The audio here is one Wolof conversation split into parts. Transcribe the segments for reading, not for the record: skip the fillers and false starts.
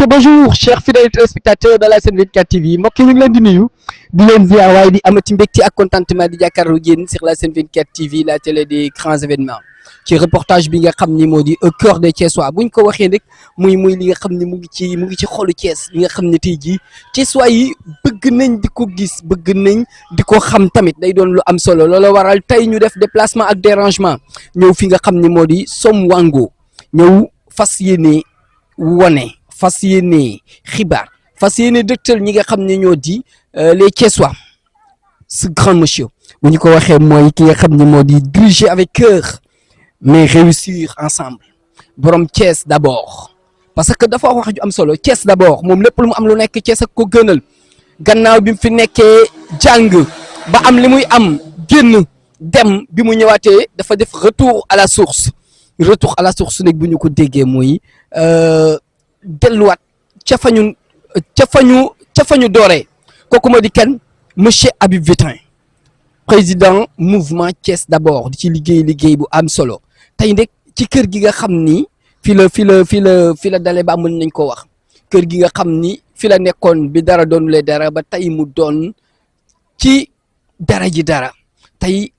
aca bonjour chers fidèles téléspectateurs de la Sen 24 TV mbokk yi ñu ngi leen di nuyu di leen ziar waaye di amati mbégte ak contentement di jàkkaarloo génn sur la Sen 24 TV la télé des grands événements ci reportage bi nga xam ni moo di au cœur des Thiessois buñ ko waxee rek muy li nga xam ni mu ngi ci xolu Thiès li nga xam ne tey jii Thiessois yi bëgg nañ di ko gis bëgg nañ di ko xam tamit day doon lu am solo loolu waral tey ñu def déplacement ak dérangement ñëw fi nga xam ni moo di Somwango ñëw fas yéene wone fas yéene xibaar fas yéene dëgtal ñi nga xam ne ñoo di les Thiessois ce grand monsieur bu ñu ko waxee mooy ki nga xam ne moo di diriger avec cœur mais réussir ensemble borom Thiès d'abord parce que dafa wax ju am solo Thiès d'abord moom lépp lu mu am lu nekk Thiès ak ko gënal gannaaw bi mu fi nekkee jàng ba am li muy am génn dem bi mu ñëwaatee dafa def retour à la source nag bu ñu ko déggee mooy delluwaat ca fa ñu dooree kooku moo di kan monsieur Habib Vitin président mouvement Thiès d'abord di ci liggéey bu am solo tey nag ci kër gi nga xam ni fi la dalee ba mën nañ ko wax kër gi nga xam ni fi la nekkoon bi dara doonulee dara ba tey mu doon ci dara ji dara tey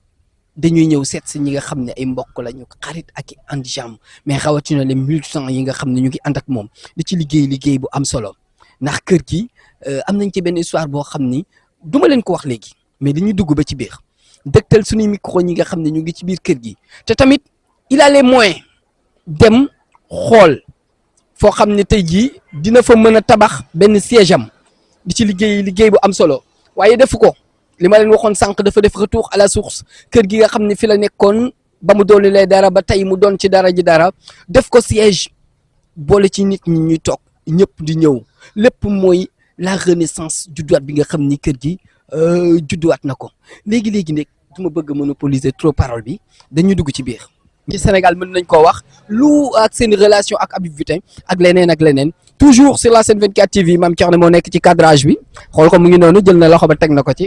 dañuy ñëw seet si ñi nga xam ne ay mbokk la ñu xarit ak i ànd jàmm mais rawatina les militants yi nga xam ne ñu ngi ànd ak moom di ci liggéey bu am solo ndax kër gi am nañ ci benn histoire boo xam ni duma leen ko wax léegi mais dañuy dugg ba ci biir dëgtal suñuy micro ñi nga xam ne ñu ngi ci biir kër gi te tamit il a les moyens dem xool foo xam ne tey jii dina fa mën a tabax benn siège am di ci liggéey bu am solo waaye defu ko. li ma leen waxoon sànq dafa def retour à la source kër gi nga xam ne fi la nekkoon ba mu doon lay dara ba tey mu doon ci dara ji dara def ko siège boole ci nit ñi ñuy toog ñëpp di ñëw lépp mooy la renaissance judduwaat bi nga xam ni kër gi judduwaat na ko léegi nag du ma bëgg monopoliser trop parole bi dañuy dugg ci biir. ci Sénégal mën nañ koo wax lu ak seen relation ak Habib Vitin ak leneen toujours sur la Sen 24 TV Mame Thierno moo nekk ci cadrage bi xool ko mu ngi noonu jël na loxo ba teg na ko ci.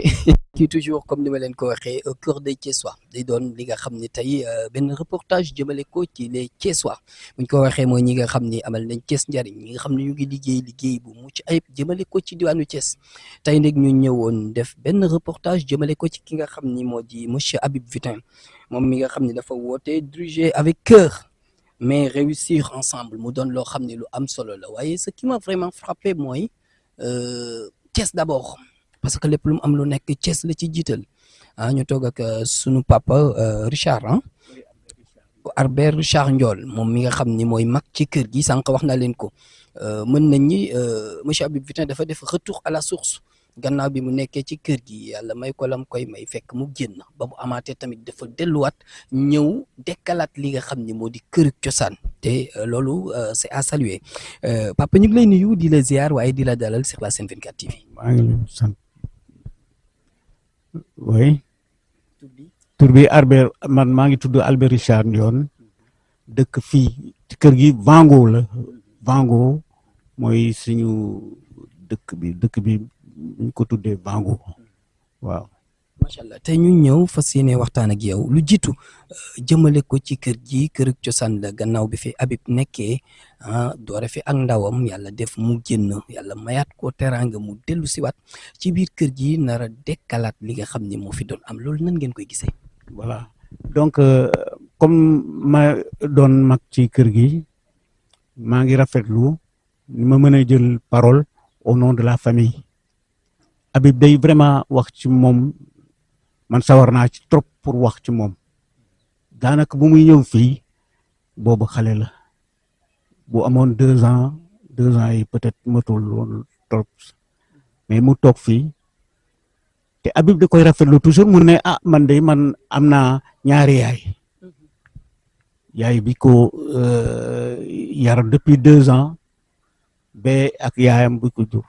kii toujours comme ni ma leen ko waxee au cœur des Thiessois day doon li nga xam ni tey benn reportage jëmale ko ci les Thiessois buñ ko waxee mooy ñi nga xam ni amal nañ Thiès njariñ ñi nga xam ne ñu ngi liggéey bu mucc ayib jëmale ko ci diwaanu Thiès tey nag ñu ñëwoon def benn reportage jëmale ko ci ki nga xam ni moo di monsieur Habib Vitin moom mi nga xam ni dafa woote diriger avec cœur mais réussir ensemble mu doon loo xam ne lu am solo la waaye ce qui m'a vraiment frappé mooy Thiès d'abord parce que lépp lu mu am lu nekk Thiès la ci jiital ñu toog ak sunu papa Richard Albert Richard Ndiol moom mi nga xam ni mooy mag ci kër gi sànq wax na leen ko mën nañ ni monsieur Habib Vitin dafa def retour à la source gannaaw bi mu nekkee ci kër gi yàlla may ko lam koy may fekk mu génn ba mu amaatee tamit dafa delluwaat ñëw dekkalaat li nga xam ni moo di kër cosaan te loolu c'est à saluer papa ñu ngi lay nuyu di la ziar waaye di la dalal sur la Sen 24 TV. maa ngi leen sant oui tur bi Albert man maa ngi tudd Albert Richard Ndiol dëkk fii ci kër gi Vango la Vango mooy suñu dëkk bi ñu ko tuddee Vango waaw. macha allah tey ñu ñëw fas yéene waxtaan ak yow lu jiitu jëmale ko ci kër gi kër cosaan la gannaaw bi fi Habib nekkee doore fi ak ndawam yàlla def mu génn yàlla mayaat ko teraanga mu dellu siwaat ci biir kër gi nar a dekkalaat li nga xam ne moo fi doon am loolu nan ngeen koy gisee. voilà donc comme ma doon mag ci kër gi maa ngi rafetlu ni ma mën a jël parole au nom de la famille. Habib day vraiment wax ci moom man sawar naa ci trop pour wax ci moom daanaka bu muy ñëw fii boobu xale la bu amoon 2 ans yi peut-être matul woon trop mais mu toog fii te Habib da koy rafetlu toujours mu ne man am naa ñaari yaay bi ko yar depuis 2 ans ba ak yaayam bi ko jur.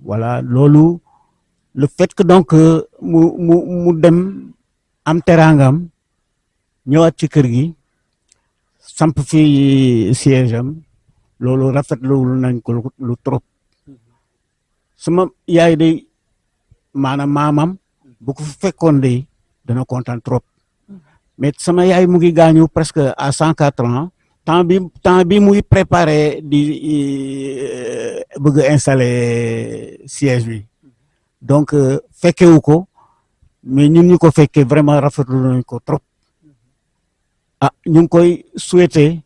Voilà loolu le fait que donc mu dem am teraangam ñëwaat ci kër gi samp fi siège am loolu rafetlu nañ ko lu trop sama yaay day maanaam maamam bu ko fekkoon day dana kontaan trop mais sama yaay mu ngi gaañu presque à 104 ans temps bi muy préparé di bëgg a installer siège bi donc fekkewu ko mais ñun ñu ko fekkee vraiment rafetlu nañ ko trop ah ñu ngi koy souhaiter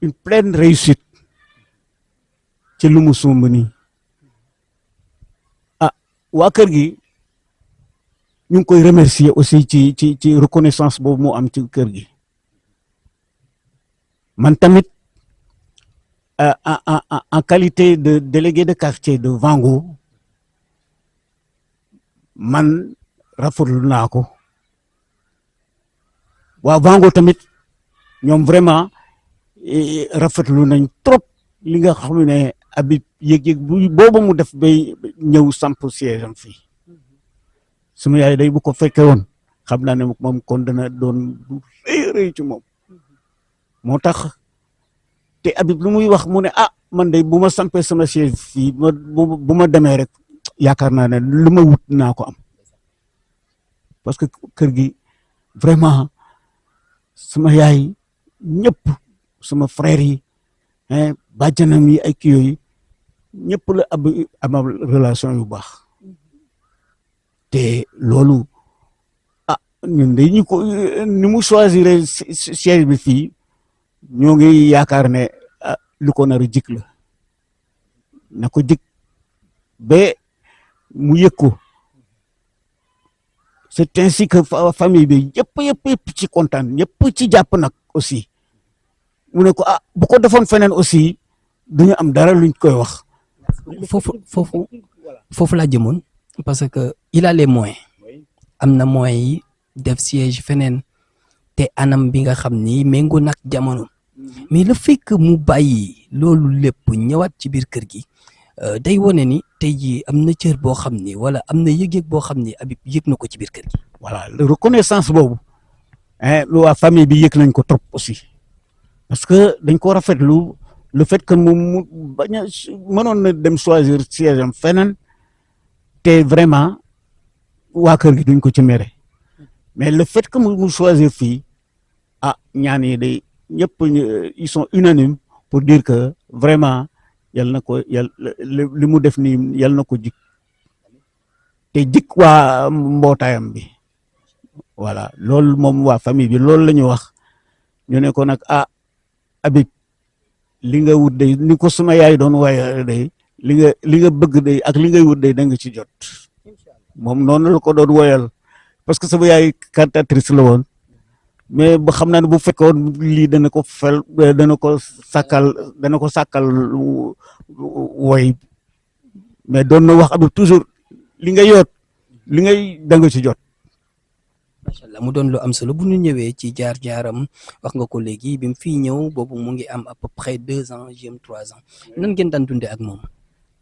une pleine réussite ci lu mu sumb nii ah waa kër gi ñu ngi koy remercier aussi ci reconnaissance boobu mu am ci kër gi man tamit en qualité de délégué de quartier de Vango man rafetlu naa ko waa Vango tamit ñoom vraiment rafetlu nañ trop li nga xam ne Habib yëg-yëg boobu mu def bay ñëw samp siège am fii suma yaay day bu ko fekke woon xam naa ne moom kon dana doon du rëy ci moom moo tax te Habib lu muy wax mu ne ah man de bu ma sampee sama siège fii bu ma demee rek yaakaar naa ne lu ma wut naa ko am parce que kër gi vraiment sama yaay ñëpp sama frère yi bàjjanam yi ay kii yooyu ñëpp la amal relation yu baax te loolu ah ñun de ñu ko ni mu choisir siège bi fii ñoo ngi yaakaar ne lu ko nar a jik la na ko jik ba mu yëg ko c'est ainsi que famille bi yëpp ci kontaan ñëpp ci jàpp nag aussi mu ne ko ah bu ko defoon feneen aussi duñu am dara luñ koy wax. foofu laa jëmoon parce que il a les moyens am na moyens yi def siège feneen te anam bi nga xam ni méngoo nag jamono mais le fait que mu bàyyi loolu lépp ñëwaat ci biir kër gi day wone ni tey jii am na cër boo xam ni wala am na yëg-yëg boo xam ni Habib yëg na ko ci biir kër gi. voilà reconnaissance boobu waa famille bi yëg nañ ko trop aussi parce que dañ ko rafetlu le fait que mu bañ a mënoon na dem choisir siège am feneen te vraiment waa kër gi duñ ko ci mere mais le fait que mu choisir fii ah ñaan yi day ñëpp ils sont unanimes pour dire que vraiment yal na ko li mu def nii yal na ko jik te jik waa mbootaayam bi voilà loolu moom waa famille bi loolu la ñu wax ñu ne ko nag ah Habib li nga wut day ni ko suma yaay doon waaye day li nga bëgg day ak li ngay wut day da nga ci jot moom noonu la ko doon woyal parce que sama yaay cantatrice la woon mais ba xam naa ne bu fekkoon lii dana ko sàkkal woy mais doon na wax Habib toujours li nga yoot li ngay da nga ci jot. macha allah mu doon lu am solo bu ñu ñëwee ci jaar-jaaram wax nga ko léegi bi mu fii ñëw boobu mu ngi am à peu près 2 ans jëm 3 ans nan ngeen daan dundee ak moom.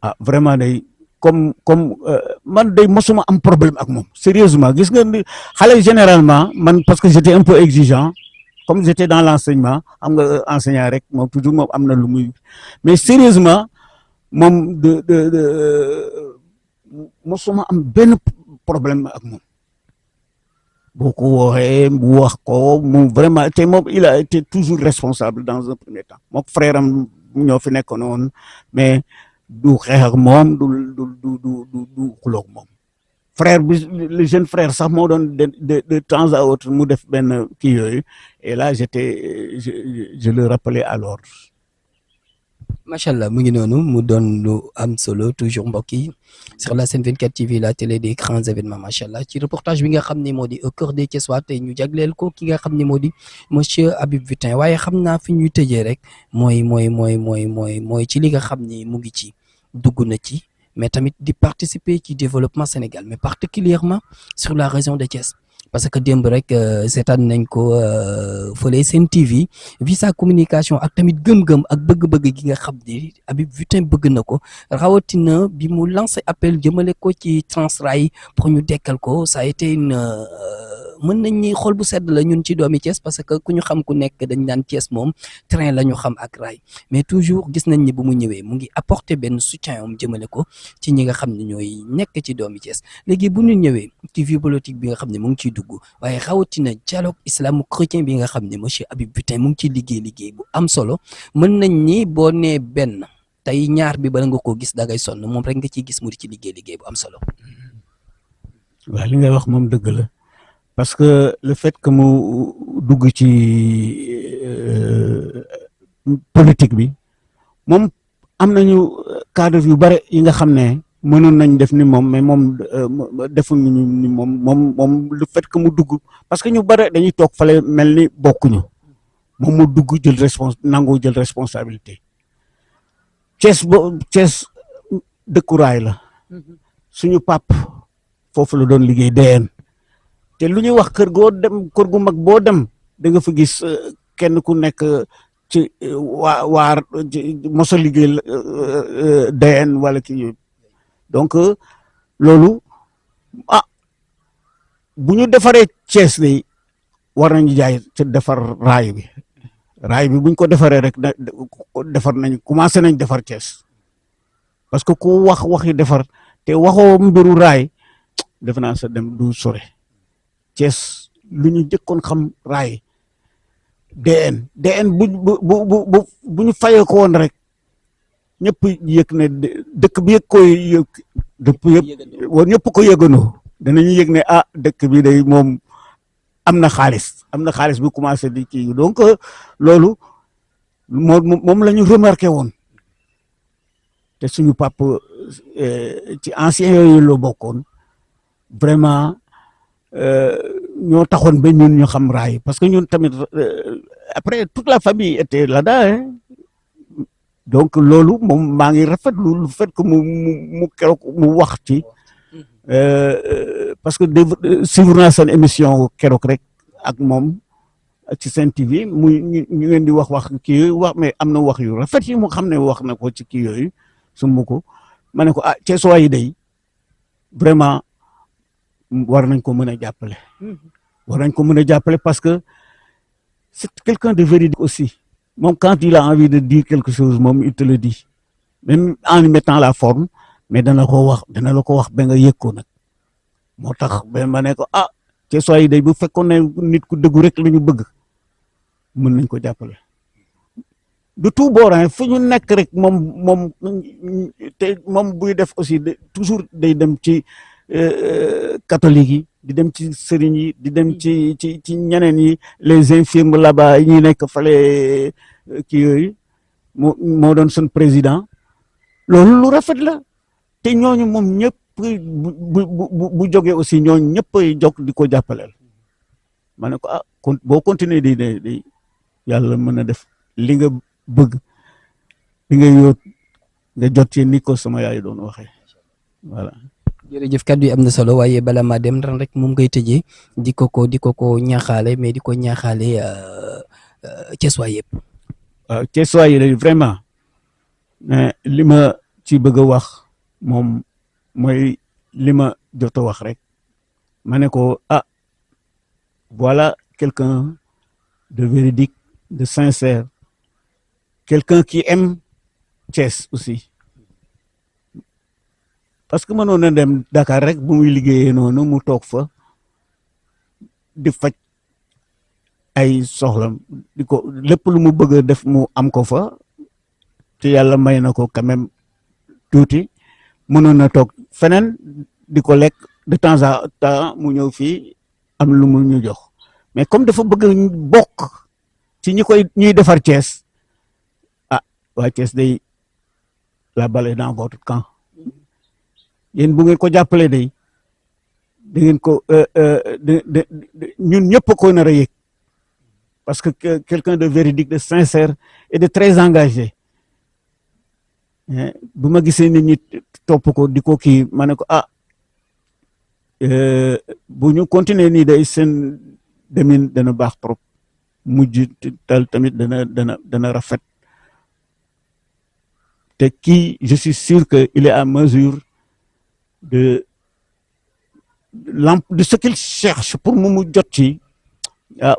ah vraiment day comme man day mosuma am problème ak moom sérieusement gis nga xale généralement man parce que j'étais un peu exigeant comme j'étais dans l'enseignement am nga enseignant rek moom toujours moom am na lu muy mais sérieusement moom mosuma am benn problème ak moom boo ko waxee mu wax ko mu vraiment te moom il a été toujours responsable dans un premier temps moom frère am ñoo fi nekkoon noonu mais du xeex ak moom du xuloog moom frère bi le jeune frère sax moo doon de temps à autre mu def benn kii yooyu et là je le rappelais à l'ordre. macha allah mu ngi noonu mu doon lu am solo toujours mbokk yi sur la Sen 24 TV la télé des grands événements macha allah ci reportage bi nga xam ne moo di au cœur des Thiessois tey ñu jagleel ko ki nga xam ne moo di monsieur Habib Vitin waaye xam naa fi ñuy tëjee rek mooy ci li nga xam ni mu ngi ci dugg na ci mais tamit di participer ci développement Sénégal mais particulièrement sur la région de Thiès. parce que démb rek seetaan nañ ko fële Sen TV visa communication ak tamit gëm-gëm ak bëgg-bëgg gi nga xam ni Habib Vitin bëgg na ko rawatina bi mu lancé appel jëmale ko ci Transrail pour ñu dekkal ko ça a été une mën nañ ni xol bu sedd la ñun ci doomi Thiès parce que ku ñu xam ku nekk dañ daan Thiès moom train la ñu xam ak raay mais toujours gis nañ ni bu mu ñëwee mu ngi apporter benn soutien am jëmale ko ci ñi nga xam ne ñooy nekk ci doomi Thiès léegi bu ñu ñëwee ci vie politique bi nga xam ne mu ngi ciy dugg waaye rawatina dialogue islamo-chrétien bi nga xam ne monsieur Habib Butin mu ngi ciy liggéey bu am solo mën nañ ni boo nee benn tey ñaar bi bala nga koo gis da ngay sonn moom rek nga ciy gis mu di ci liggéey bu am solo. waaw li ngay wax moom dëgg la parce que le fait que mu dugg ci politique bi moom am nañu cadre yu bare yi nga xam ne mënoon nañ def ni moom mais moom defuñu ni moom le fait que mu dugg parce que ñu bare dañuy toog fale mel ni bokkuñu moom mu dugg jël nangoo jël responsabilité Thiès dëkku raay la suñu pap foofu la doon liggéey DN te lu ñuy wax kër gu mag boo dem da nga fa gis kenn ku nekk ci waar mosa liggéey DN wala kii yooyu donc loolu bu ñu defaree Thiès de war nañu jaay ci defar raay bi buñ ko defaree rek commencé nañ defar Thiès parce que ku waxi defar te waxoo mbiru raay def naa sa dem du sore Thiès lu ñu jëkkoon xam raay DN bu ñu fayee ko woon rek ñëpp yëg ne dëkk bi ñëpp ko yëgandoo danañu yëg ne dëkk bi day moom am na xaalis bu commencé di kii donc loolu moom la ñu remarqué woon te suñu pap ci ancien yooyu la bokkoon vraiment ñoo taxoon ba ñun ñu xam raay parce que ñun tamit après toute la famille était là-dedans donc loolu moom maa ngi rafetlu le fait que mu keroog mu wax ci parce que suivre naa seen émission keroog rek ak moom ci Sen TV ñu ngeen di wax kii mais am na wax yu rafet yi mu xam ne wax na ko ci kii yooyu sumb ko ma ne ko Thiessois yi day vraiment war nañ ko mën a jàppale parce que c'est quelqu'un de véridique aussi moom quand il a envie de dire quelque chose moom il te le dit même en mettant la forme mais dana la ko wax ba nga yëg ko nag moo tax ba ma ne ko Thiessois yi day bu fekkoon ne nit ku dëggu rek la ñu bëgg mën nañ ko jàppale de tout bord fu ñu nekk rek moom buy def aussi toujours day dem ci catholique yi di dem ci sëriñ yi di dem ci ñeneen yi les infirmes là-bas yi ñuy nekk fale kii yooyu moo doon sun président loolu lu rafet la te ñooñu moom ñëpp bu jógee aussi ñooñu ñëpp ay jóg di ko jàppaleel ma ne ko boo continuer di yàlla mën a def li nga bëgg li nga yóot nga jot ci ni ko sama yaay doon waxee voilà. jërëjëf kàddu yi am na solo waaye bala maa dem ren rek moom ngay tëjee di ko ñaaxaale mais di ko ñaaxaale Thiessois yëpp. waaw Thiessois yi vraiment li ma ci bëgg a wax moom mooy li ma jot a wax rek ma ne ko voilà quelqu'un de véridique de sincère quelqu'un qui aime Thiès aussi. parce que mënoon na dem Dakar rek bu muy liggéeyee noonu mu toog fa di faj ay soxlam di ko lépp lu mu bëgg a def mu am ko fa te yàlla may na ko quand même tuuti mënoon na toog feneen di ko lekk de temps à temps mu ñëw fii am lu mu ñu jox mais comme dafa bëgg bokk ci ñuy defar Thiès waa Thiès day la balle est dans votre camp. yéen bu ngeen ko jàppale day da ngeen ko ñun ñëpp ko nar a yëg parce que quelqu'un de véridique de sincère et de très engagé bu ma gisee nit ñi topp ko di ko kii ma ne ko bu ñu continuer nii day seen demin dana baax trop mujj tal tamit dana rafet te kii je suis sûr que il est à mesure de de ce qu'il cherche pour mu jot ci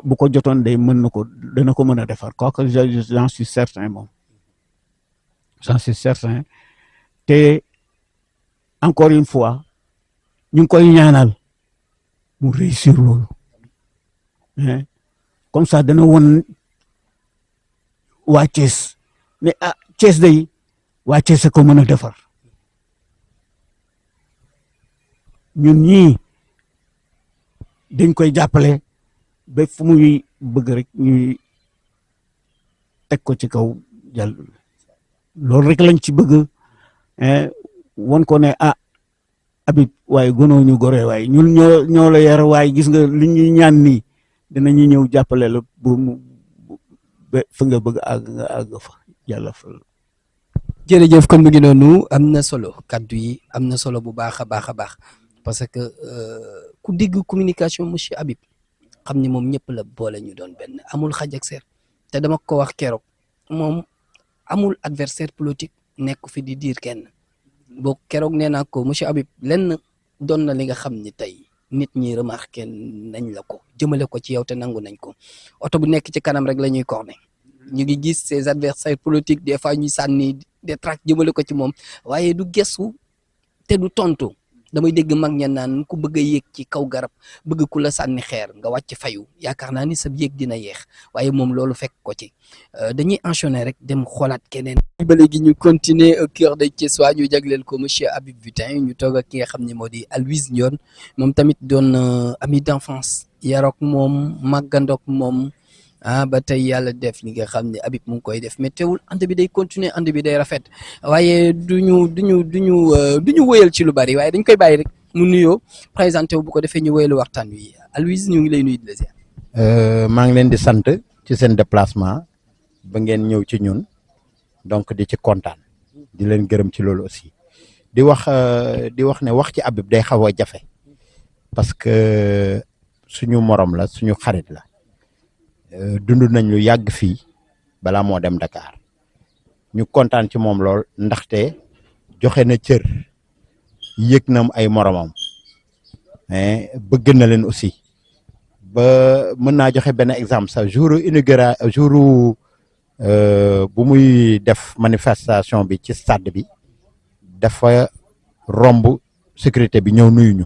bu ko jotoon day mën na ko dana ko mën a defar kooku j'en suis certain moom j'en suis certain te encore une fois ñu ngi koy ñaanal mu réussir loolu comme ça dana won waa Thiès ne Thiès day waa Thiès ko mën a defar ñun ñii dañ koy jàppale ba fu muy bëgg rek ñuy teg ko ci kaw jàll loolu rek lañ ci bëgg won ko ne Habib waaye gonoo ñu gore waaye ñun ñoo la yar waaye gis nga li ñuy ñaan nii dinañu ñëw jàppale la ba fa nga bëgg nga àgg fa yàlla fa. jërëjëf kon mu ngi noonu am na solo kaddu yi am na solo bu baax a baax a baax parce que ku dégg communication monsieur Habib xam ni moom ñëpp la boole ñu doon benn amul xaj ak seer te dama ko wax keroog moom amul adversaire politique nekk fi di diir kenn boo keroog nee naa ko monsieur Habib lenn doon na li nga xam ni tey nit ñi remarqué nañ la ko jëmale ko ci yow te nangu nañ ko oto bu nekk ci kanam rek la ñuy corné ñu ngi gis ses adversaires politiques des fois ñuy sànni des tracts jëmale ko ci moom waaye du gestu te du tontu damay dégg mag ña naan ku bëgg a yéeg ci kaw garab bëgg ku la sànni xeer nga wàcc fayu yaakaar naa ni sa yéeg dina yeex waaye moom loolu fekk ko ci dañuy enchaîner rek dem xoolaat keneen. ba léegi ñu continuer au cœur de Thiessois ñu jagleel ko monsieur Habib Butin ñu toog ak ki nga xam ne moo di Aloyse Ndione moom tamit doon ami d'enfance yarook moom màggandook moom ba tey yàlla def li nga xam ne Habib mu ngi koy def mais teewul ànd bi day continuer ànd bi day rafet waaye duñu wëyal ci lu bari waaye dañ koy bàyyi rek mu nuyoo présenté wu bu ko defee ñu wëyalu waxtaan wi Aloyse ñu ngi lay nuyu di la ziar. maa ngi leen di sant ci seen déplacement ba ngeen ñëw ci ñun donc di ci kontaan di leen gërëm ci loolu aussi di wax ne wax ci Habib day xaw a jafe parce que suñu morom la suñu xarit la. dund nañ lu yàgg fii balaa moo dem Dakar ñu kontaan ci moom lool ndaxte joxe na cër yëg na ay moromam bëgg na leen aussi ba mën naa joxe benn exemple sax jour bu muy def manifestation bi ci stade bi dafa romb sécurité bi ñëw nuyu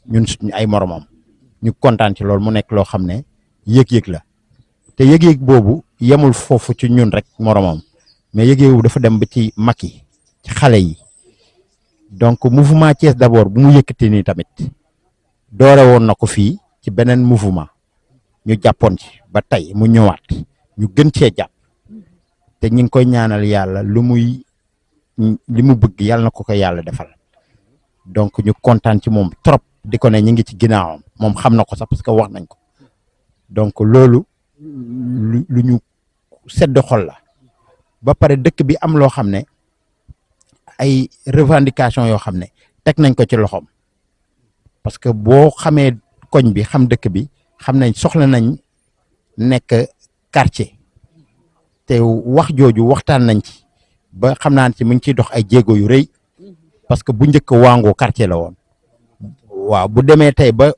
ñun suñu ay moromam ñu kontaan ci lool mu nekk loo xam ne yëg-yëg la. te yëg-yëg boobu yemul foofu ci ñun rek moromam mais yëg-yëg boobu dafa dem ba ci mag yi ci xale yi donc mouvement Thiès d'abord bu mu yëkkati nii tamit doore woon na ko fii ci beneen mouvement ñu jàppoon ci ba tey mu ñëwaat ñu gën cee jàpp te ñu ngi koy ñaanal yàlla li mu bëgg yàlla na ko yàlla defal donc ñu kontaan ci moom trop di ko ne ñu ngi ci ginnaawam moom xam na ko sax parce que wax nañ ko donc loolu lu ñu sedd xol la ba pare dëkk bi am loo xam ne ay revendication yoo xam ne teg nañ ko ci loxoom parce que boo xamee koñ bi xam dëkk bi xam nañ soxla nañ nekk quartier te wax jooju waxtaan nañ ci ba xam naa ci mu ngi ciy dox ay jéego yu rëy parce que bu njëkk Wango quartier la woon waaw bu demee tey ba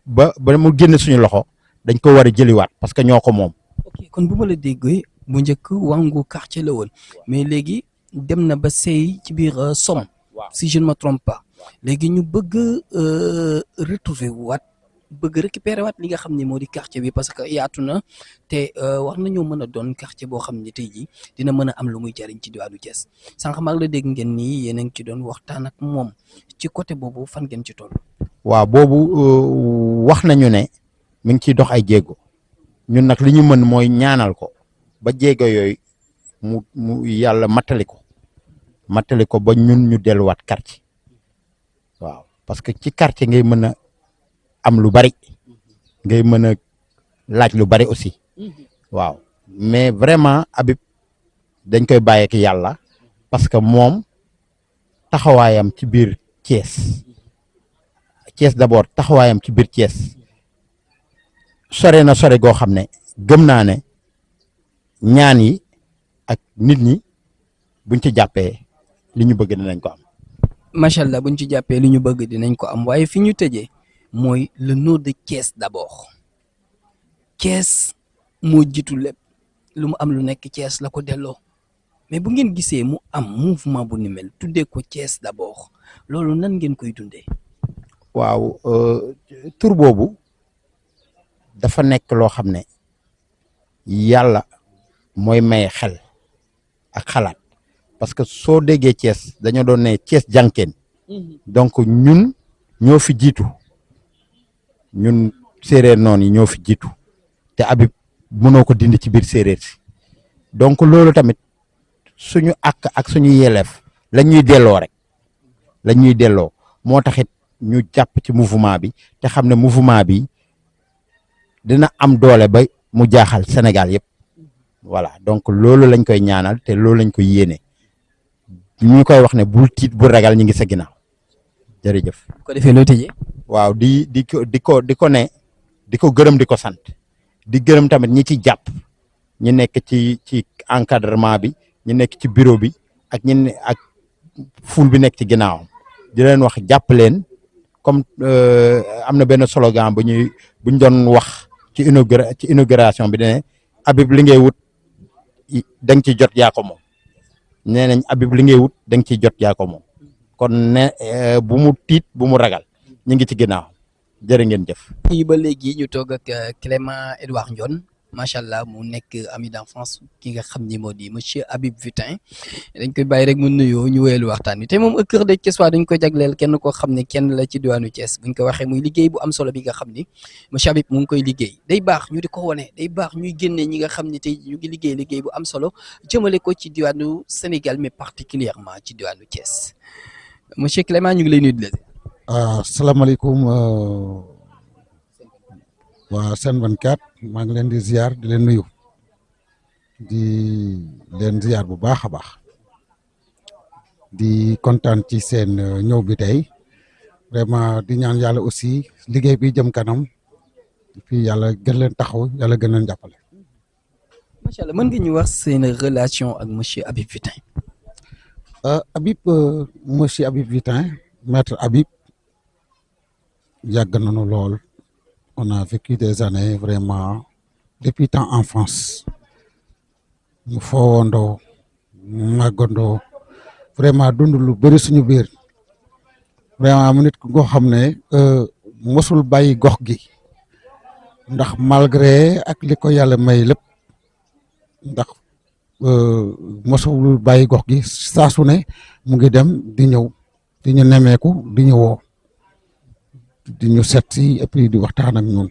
mu génn suñu loxo dañ ko war a jëliwaat parce que ñoo ko moom. ok kon bu ma la déggee bu njëkk Wango quartier la woon mais léegi dem na ba sey ci biir Somme si je ne me trompe pas léegi ñu bëgg retrouver waat bëgg récupérer waat li nga xam ne moo di quartier bi parce que yaatu na te war nañoo mën a doon quartier boo xam ne tey jii dina mën a am lu muy jariñ ci diwaanu Thiès sànq maa ngi la dégg ngeen nii yéen a ngi ci doon waxtaan ak moom ci côté boobu fan ngeen ci toll. waaw boobu wax nañu ne mi ngi ciy dox ay jéego ñun nag li ñu mën mooy ñaanal ko ba jéego yooyu mu yàlla mattali ko ba ñun ñu delluwaat quartier waaw parce que ci quartier ngay mën a am lu bari ngay mën a laaj lu bari aussi waaw mais vraiment Habib dañ koy bàyyeek yàlla parce que moom taxawaayam ci biir Thiès d'abord taxawaayam ci biir Thiès sore na sore goo xam ne gëm naa ne ñaan yi ak nit ñi buñ ci jàppee li ñu bëgg dinañ ko am. macha allah buñ ci jàppee li ñu bëgg dinañ ko am waaye fi ñu tëjee mooy le nom de Thiès d'abord Thiès moo jiitu lépp lu mu am lu nekk Thiès la ko delloo mais bu ngeen gisee mu am mouvement bu ni mel tuddee ko Thiès d'abord loolu nan ngeen koy dundee. waaw tur boobu dafa nekk loo xam ne yàlla mooy maye xel ak xalaat parce que soo déggee Thiès dañoo doon ne Thiès jànkeen donc ñun ñoo fi jiitu ñun séeréer noonu yi ñoo fi jiitu te Habib mënoo ko dindi ci biir séeréer si donc loolu tamit suñu àq ak suñu yelleef la ñuy delloo rek la ñuy delloo moo taxit ñu jàpp ci mouvement bi te xam ne mouvement bi dina am doole ba mu jaaxal Sénégal yëpp voilà donc loolu lañ koy ñaanal te loolu lañ koy yéene ñu koy wax ne bul tiit bu ragal ñu ngi sa ginnaaw jërëjëf. bu ko defee looy tëjee. waaw di ko ne di ko gërëm di ko sant di gërëm tamit ñi ci jàpp ñi nekk ci encadrement bi ñi nekk ci bureau bi ak ak foule bi nekk ci ginnaawam di leen wax jàpp leen comme am na benn slogan buñ doon wax ci inauguration bi ne Habib li ngay wut da nga ciy jot yaa ko moom nee nañ Habib li ngay wut da nga ciy jot yaa ko moom kon ne bu mu tiit bu mu ragal ñu ngi ci ginnaaw jërë ngeen jëf. fii ba léegi ñu toog ak Clément Edouard Ndione macha allah mu nekk ami d'enfance ki nga xam ni moo di monsieur Habib Vitin dañ koy bàyyi rek mu nuyoo ñu wéyalu waxtaan wi te moom Cœur de Thiès dañ koy jagleel kenn koo xam ne kenn la ci diwaanu Thiès buñ ko waxee muy liggéey bu am solo bi nga xam ni monsieur Habib mu ngi koy liggéey day baax ñu di ko wone day baax ñuy génne ñi nga xam ne tey ñu ngi liggéey bu am solo jëmale ko ci diwaanu Sénégal mais particulièrement ci diwaanu Thiès monsieur Clément ñu ngi lay nuyu di la. asalaamaaleykum waa Sen 24 maa ngi leen di ziar di leen nuyu di leen ziar bu baax a baax di kontaan ci seen ñëw bi tey vraiment di ñaan yàlla aussi liggéey bi jëm kanam fii yàlla gën leen taxaw yàlla gën leen jàppale. macha allah mën nga ñu wax seen relation ak monsieur Habib Vitin. monsieur Habib Vitin maître Habib yàgg nañu lool. On a vécu des années vraiment depuis temps enfance ñu foowandoo màggandoo vraiment dund lu bëri suñu biir vraiment mu nit koo xam ne mosul bàyyi gox gi ndax malgré ak li ko yàlla may lépp ndax mosul bàyyi gox gi saa su ne mu ngi dem di ñëw di ñu nemeeku di ñu woo di ñu seet si et puis di waxtaan ak ñun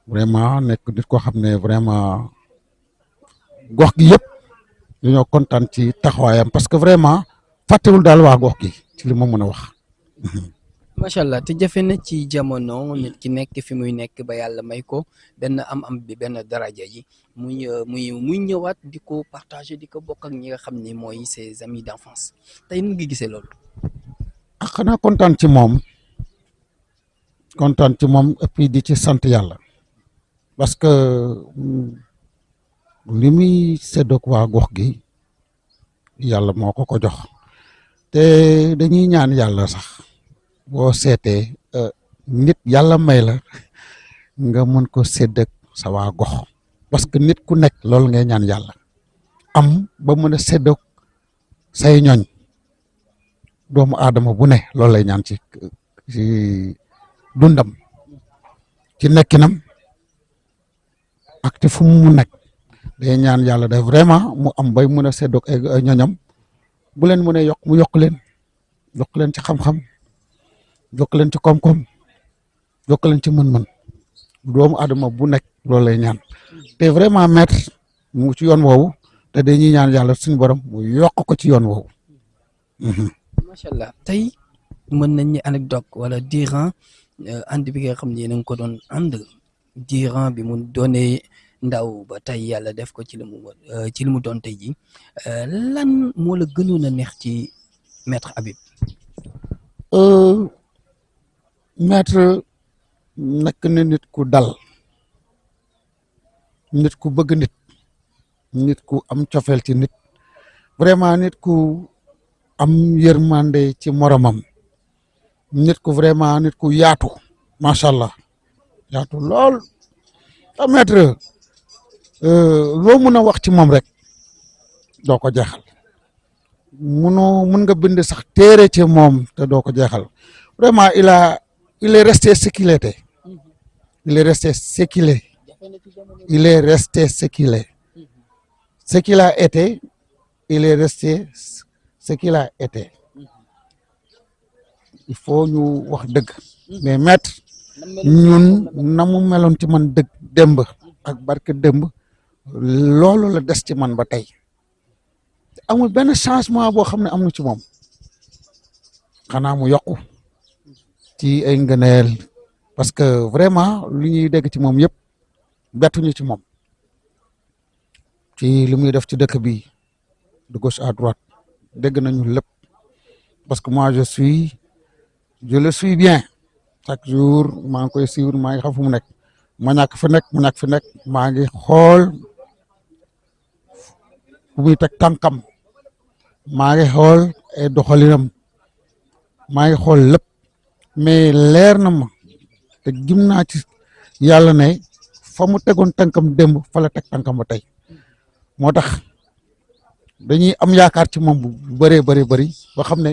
vraiment nekk nit koo xam ne vraiment gox gi yëpp dañoo kontaan ci taxawaayam parce que vraiment fàttewul daal waa gox gi ci li ma mën a wax. macha allah te jafe na ci jamono nit ki nekk fi muy nekk ba yàlla may ko benn am bi benn daraja ji muy ñëwaat di ko partager di ko bokk ak ñi nga xam ni mooy ses amis d'enfance tey nu ngi gisee loolu. ah xanaa kontaan ci moom. kontaan ci moom et puis di ci sant yàlla parce que li muy séddoog waa gox gi yàlla moo ko jox te dañuy ñaan yàlla sax boo seetee nit yàlla may la nga mën ko séddoog sa waa gox parce que nit ku nekk loolu ngay ñaan yàlla am ba mën a séddoog say ñooñ doomu aadama bu ne loolu lay ñaan ci dundam ci nekkinam ak te fu mu nekk day ñaan yàlla def vraiment mu am bay mën a séddoog ay ñoñam bu leen mën a yokk mu yokk leen ci xam-xam yokk leen ci koom-koom yokk leen ci mën-mën doomu adama bu nekk loolu lay ñaan te vraiment maître mu ci yoon woowu te dañuy ñaan yàlla suñu borom mu yokk ko ci yoon woowu. macha allah tey mën nañ ni anecdote wala durant ànd bi nga xam ne yéen a ngi ko doon ànd durant bi mu doonee ndaw ba tey yàlla def ko ci li mu doon tey ji lan moo la gënoon a neex ci maître Habib. maître nekk na nit ku dal nit ku bëgg nit ku am cofeel ci nit vraiment nit ku am yërmande ci moromam nit ku vraiment nit ku yaatu macha allah yaatu lool te maître loo mën a wax ci moom rek doo ko jeexal mën nga bind sax téere ci moom te doo ko jeexal vraiment il est resté ce qu'il était il est resté ce qu'il est il est resté ce qu'il est ce qu'il a été il est resté ce qu'il a été il faut ñu wax dëgg mais maître ñun na mu meloon ci man dëgg démb ak barke démb loolu la des ci man ba tey amul benn changement boo xam ne am na ci moom xanaa mu yokku ci ay ngëneel parce que vraiment lu ñuy dégg ci moom yëpp bettuñu ci moom ci li muy def ci dëkk bi de gauche à droite dégg nañu lépp parce que moi je le suis bien chaque jour maa ngi koy suivre maa ngi xam fu mu nekk ma ñàkk fi nekk mu ñàkk fi nekk maa ngi xool fu muy teg tànkam maa ngi xool ay doxalinam maa ngi xool lépp mais leer na ma te gim naa ci yàlla ne fa mu tegoon tànkam démb fa la teg tànkam ba tey moo tax dañuy am yaakaar ci moom bu bëree bëri ba xam ne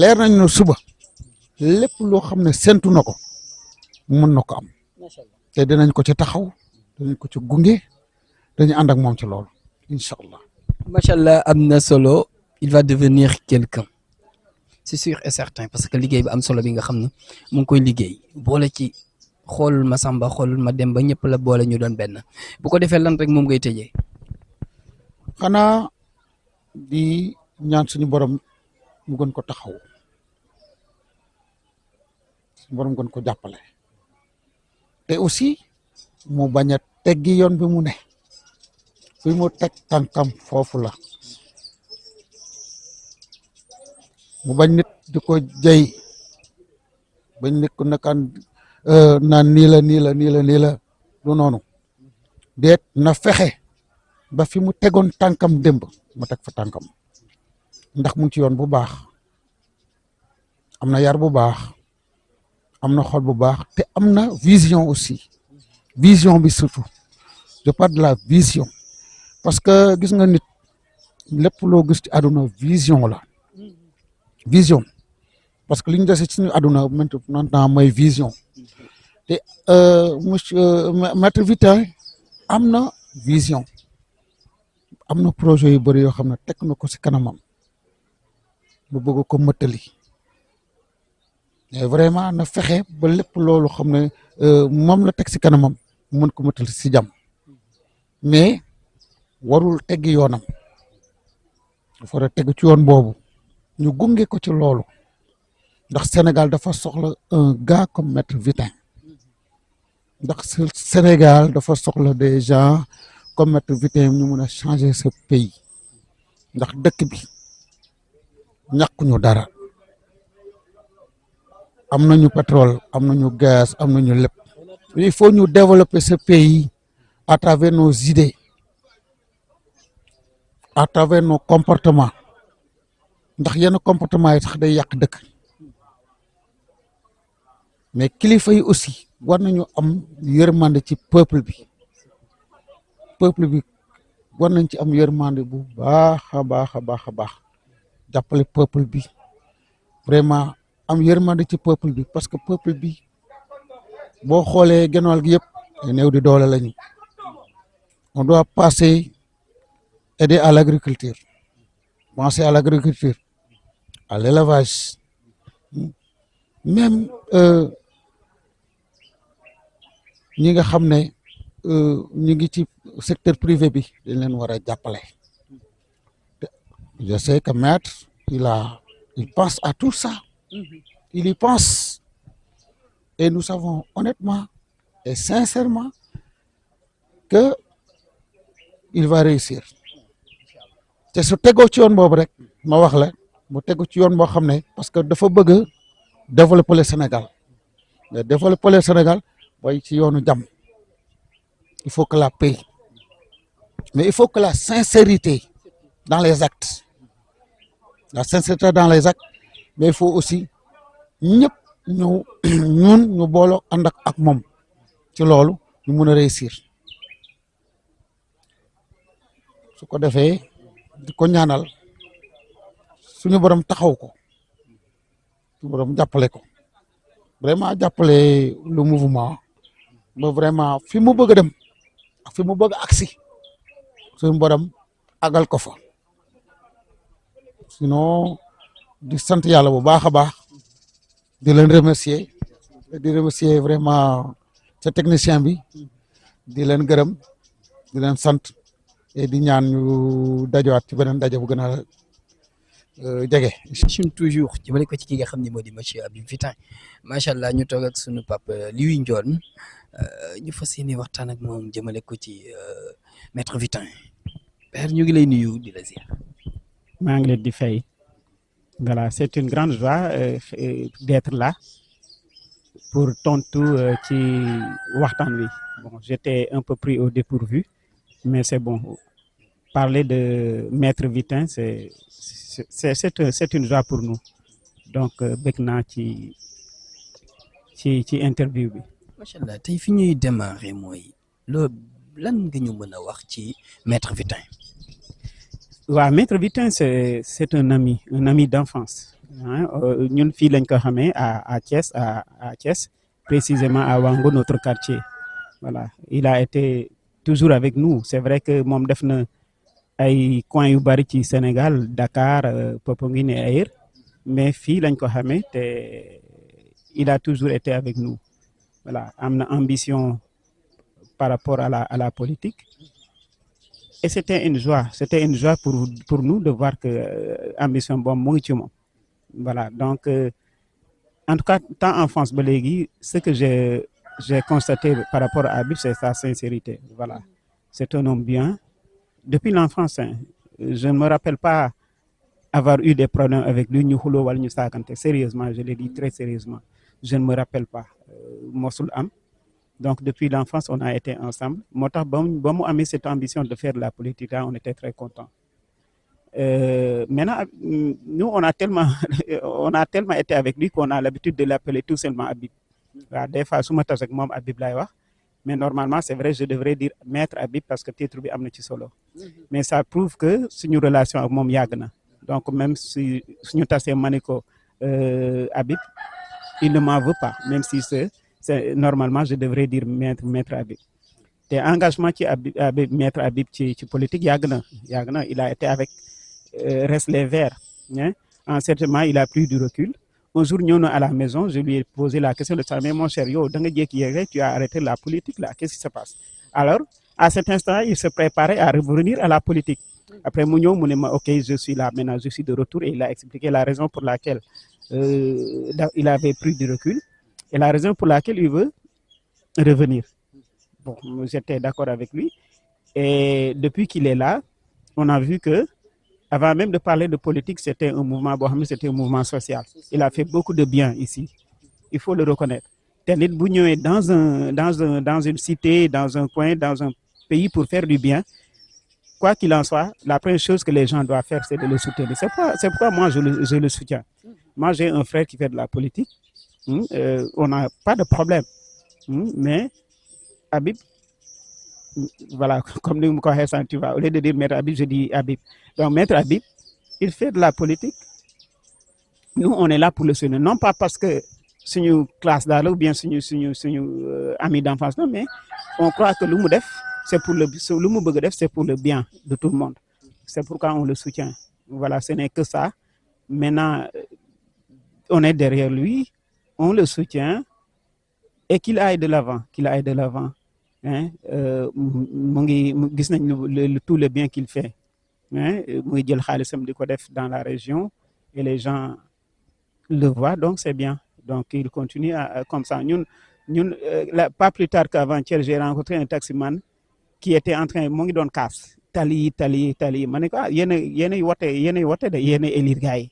leer nañ ne suba lépp loo xam ne séntu na ko mën na ko am te dinañ ko ci taxaw dinañ ko ci gunge dañu ànd ak moom ci loolu incha allah. macha allah am na solo il va devenir quelqu'un c'est sûr et certain parce que liggéey bi am solo bi nga xam ne mu ngi koy liggéey boole ci xool ma Samba xool ma dem ba ñëpp la boole ñu doon benn bu ko defee lan rek moom ngay tëjee. xanaa di ñaan suñu borom mu gën ko taxaw suñu borom gën ko jàppale te aussi mu bañ a teggi yoon bi mu ne fi mu teg tànkam foofu la mu bañ nit di ko jey bañ nit ko nakaan naan nii la du noonu déet na fexe ba fi mu tegoon tànkam démb mu teg fa tànkam ndax mu ngi ci yoon bu baax am na yar bu baax am na xol bu baax te am na vision aussi vision bi surtout je parle de la vision parce que gis nga nit lépp loo gis ci àdduna vision la vision parce que li ñu dese ci suñu àdduna maintenant mooy vision te monsieur Maître Vitin am na vision am na projet yu bëri yoo xam ne teg na ko ci kanamam bu bëgg ko mëttali mais vraiment na fexe ba lépp loolu xam ne moom la teg ci kanamam mën ko mëttali ci jàmm mais warul teggi yoonam dafa war a teg ci yoon boobu ñu gunge ko ci loolu ndax Sénégal dafa soxla un gars comme Maître Vitin ndax Sénégal dafa soxla des gens comme Maître Vitin ñu mun a changer ce pays ndax dëkk bi ñàkkuñu dara am nañu pétrole am nañu gaz am nañu lépp il faut ñu développer ce pays à travers nos idées à travers nos comportements ndax yenn comportement yi sax day yàq dëkk mais kilifa yi aussi war nañu am yërmande ci peuple bi war nañ ci am yërmande bu baax a baax jàppale peuple bi vraiment am yërmande ci peuple bi parce que peuple bi boo xoolee genn wàll gi yëpp ay néew di doole lañu on doit passer aider à l'agriculture penser à l'agriculture à l'élevage même ñi nga xam ne ñu ngi ci secteur privé bi dañ leen war a jàppale je sais que Maître il pense à tout ça il y pense et nous savons honnêtement et sincèrement que il va réussir te su tegoo ci yoon boobu rek ma wax la mu tegu ci yoon boo xam ne parce que dafa bëgg développer le Sénégal mais développer le Sénégal mooy ci yoonu jàmm il faut que la paix mais il faut que la sincérité dans les actes mais il faut aussi ñëpp ñu ñun ñu booloo ànd ak moom ci loolu ñu mun a réussir su ko defee di ko ñaanal suñu borom taxaw ko suñu borom jàppale ko vraiment jàppale le mouvement ba vraiment fi mu bëgg a dem ak fi mu bëgg a agsi suñu borom àggal ko fa sinon di sant yàlla bu baax a baax di leen remercier vraiment sa technicien bi di leen gërëm di leen sant et di ñaan ñu dajawaat ci beneen daje bu gën a jege. question toujours jëmale ko ci ki nga xam ne moo di monsieur Habib Vitin macha allah ñu toog ak sunu papa Louis Ndione ñu fas yéene waxtaan ak moom jëmale ko ci maître Vitin père ñu ngi lay nuyu di la ziar. maa ngi leen di fay voilà c'est une grande joie d'être là pour tontu ci waxtaan wi bon j'étais un peu pris au dépourvu mais c'est bon parler de maître Vitin c'est une joie pour nous donc bëgg naa ci interview bi. macha allah tey fi ñuy démarrer mooy loolu lan nga ñu mën a wax ci maître Vitin. waaw maître Vitin c'est un ami d'enfance ñun fii lañ ko xamee à Thiès à Thiès précisément à Wango notre quartier voilà il a été toujours avec nous c'est vrai que moom def na ay coins yu bari ci Sénégal Dakar Popenguine et ailleurs mais fii lañ ko xamee te il a toujours été avec nous voilà am na ambition par rapport à la politique et c'était une joie pour nous de voir que ambition boobu mu ngi ci moom voilà donc en tout cas tant enfance ba léegi ce que j'ai constaté par rapport à Habib c'est sa sincérité voilà c'est un homme bien depuis l'enfance je ne me rappelle pas avoir eu des problèmes avec lui ñu xuloo wala ñu saakante sérieusement je le dis très sérieusement je ne me rappelle pas mosul am donc depuis l'enfance on a été ensemble moo tax ba mu amee cette ambition de faire de la politique là on était très contents maintenant nous on a tellement été avec lui qu'on a l'habitude de l'appeler tout simplement Habib waaw des fois su ma tas ak moom Habib laay wax mais normalement c'est vrai je devrais dire maître Habib parce que titre bi am na ci solo mais ça prouve que suñu relation ak moom yàgg na donc même si suñu tasee ma ne ko Habib il ne m'en veut pas même si c'est normalement je devrais dire maître Habib te engagement ci maître Habib ci politique yàgg na il a été avec Reste les Verts en certain moment il a pris du recul un jour ñëw na à la maison je lui ai posé la question de ça mais mon cher yow da nga jékki-jékki tu as arrêté la politique là qu'est-ce qui se passe alors à cet instant il se préparait à revenir à la politique après mu ñëw mu ne ma ok je suis là maintenant je suis de retour et il a expliqué la raison pour laquelle il avait pris du recul et la raison pour laquelle il veut revenir bon j'étais d'accord avec lui et depuis qu'il est là on a vu que avant même de parler de politique c'était un mouvement boo xam ne c'était un mouvement social il a fait beaucoup de bien ici il faut le reconnaître te nit bu ñëwee dans une cité dans un coin dans un pays pour faire du bien quoi qu'il en soit la première chose que les gens doivent faire c'est de le soutenir c'est pourquoi moi je le soutiens moi j'ai un frère qui fait de la politique on n'a pas de problème mais Habib voilà comme ni mu ko waxee sànq tu vois au lieu de dire maître Habib je dis Habib donc maître Habib il fait de la politique nous on est là pour le soutenir non pas parce que suñu classe daal ou bien suñu ami d'enfance non mais on croit que lu mu def c'est pour lu mu bëgg def c'est pour le bien de tout le monde c'est pourquoi on le soutient voilà ce n'est que ça maintenant on est derrière lui on le soutient et qu'il aille de l'avant mu ngi gis nañ tout le bien qu'il fait mu ngi jël xaalisam di ko def dans la région et les gens le voient donc c'est bien donc il continue comme ça ñun pas plus tard qu'avant-hier j'ai rencontré un taximan qui était en train mu ngi doon kaas tali ma ne ko yéenay wote de yéenay élire gars yi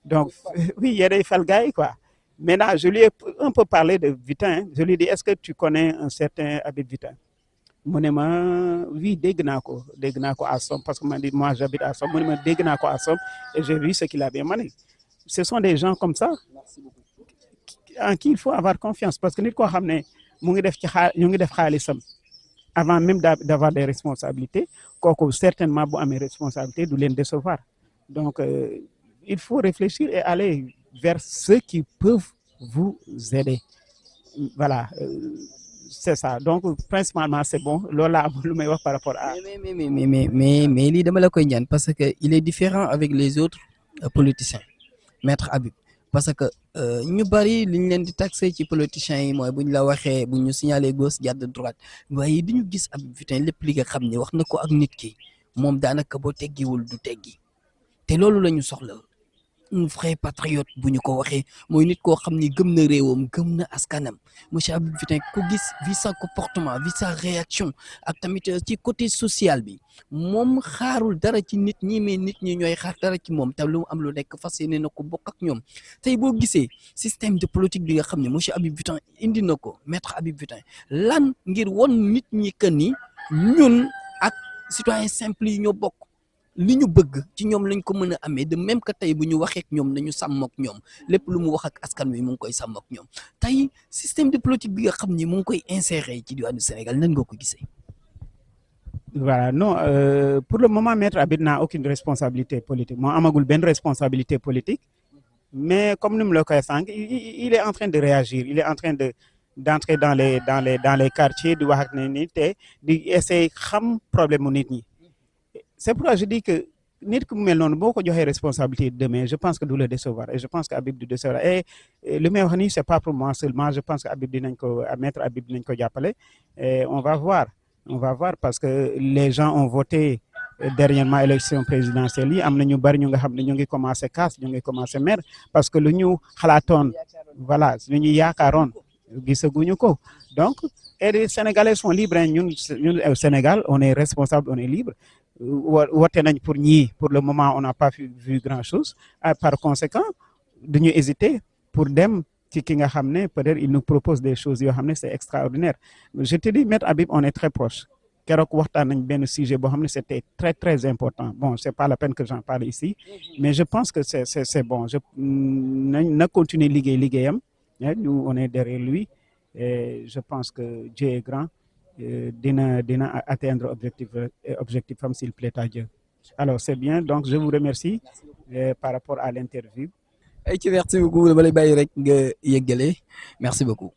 donc oui yéenay fal gars yi quoi. Maintenant, je lui ai un peu parlé de Vitin. Je lui ai dit, est-ce que tu connais un certain Habib Vitin? Mon oui, dégg naa ko à Somme, parce que moi j'habite à Somme. Mon dégg naa ko à Somme et j'ai vu ce qu'il a bien mené. Ce sont des gens comme ça en qui il faut avoir confiance parce que nit koo xam ne mu ngi def ci ñu ngi def xaalisam avant même d'avoir des responsabilités kooku certainement bu amee responsabilité du leen décevoir donc il faut réfléchir et aller vers ceux qui peuvent vous aider voilà c'est ça donc principalement c'est bon loolu laa am lu may wax par rapport à. mais lii dama la koy ñaan parce que il est différent avec les autres politiciens maître Habib parce que ñu bari li ñu leen di taxé ci politiciens yi mooy bu ñu la waxee bu ñu signalé gauche jàdd droite waaye di ñu gis Habib Vitin lépp li nga xam ne wax na ko ak nit ki moom daanaka boo teggiwul du teggi te loolu la ñu soxla un vrai patriote bu ñu ko waxee mooy nit koo xam ni gëm na réewam gëm na askanam monsieur Habib Vitin ku gis vi sa comportement vi sa réaction ak tamit ci côté social bi moom xaarul dara ci nit ñi mais nit ñi ñooy xaar dara ci moom te lu mu am lu nekk fas yéene na ko bokk ak ñoom tey boo gisee système de politique bi nga xam ne monsieur Habib Vitin indi na ko maître Habib Vitin lan ngir won nit ñi que ni ñun ak citoyen simple yi ñoo bokk li ñu bëgg ci ñoom lañ ko mën a amee de même que tey bu ñu waxee ak ñoom nañu sàmm ak ñoom lépp lu mu wax ak askan wi mu ngi koy sàmm ak ñoom tey système de politique bi nga xam ni mu ngi koy insérer ci diwaanu Sénégal nan nga ko gisee. Voilà non pour le moment maître Habib n'a aucune responsabilité politique moo amagul benn responsabilité politique mais comme ni mu la koy sànq il est en train de réagir il est en train d'entrer dans les quartiers di wax ak ne ni te di essayer xam problème mu nit ñi. C'est pourquoi je dis que nit ku mel noonu boo ko joxee responsabilité demain je pense que du le décevoir et je pense que Habib du décevoir et li may wax nii c'est pas pour moi seulement je pense que Habib dinañ ko maître Habib dinañ ko jàppale et on va voir parce que les gens ont voté dernièrement élection présidentielle yi am na ñu bari ñu nga xam ne ñu ngi commencé casse ñu ngi commencé mer parce que lu ñu xalaatoon voilà lu ñu yaakaaroon gisaguñu ko donc et les Sénégalais sont libres ñun au Sénégal on est responsable on est libre woote nañ pour ñii pour le moment on n'a pas vu grand chose par conséquent duñu hésiter pour dem ci ki nga xam ne peut-être il nous propose des choses yoo xam ne c'est extraordinaire je te dis maître Habib on est très proche keroog waxtaan nañ benn sujet boo xam ne c'était très très important bon c'est pas la peine que j'en parle ici mais je pense que c'est bon na continuer liggéeyam nous on est derrière lui et je pense que Dieu est grand dina atteindre objectif am s'il plaît à Dieu alors c'est bien donc je vous remercie par rapport à l'interview. Merci beaucoup dama lay bàyyi rek nga yeggale merci beaucoup.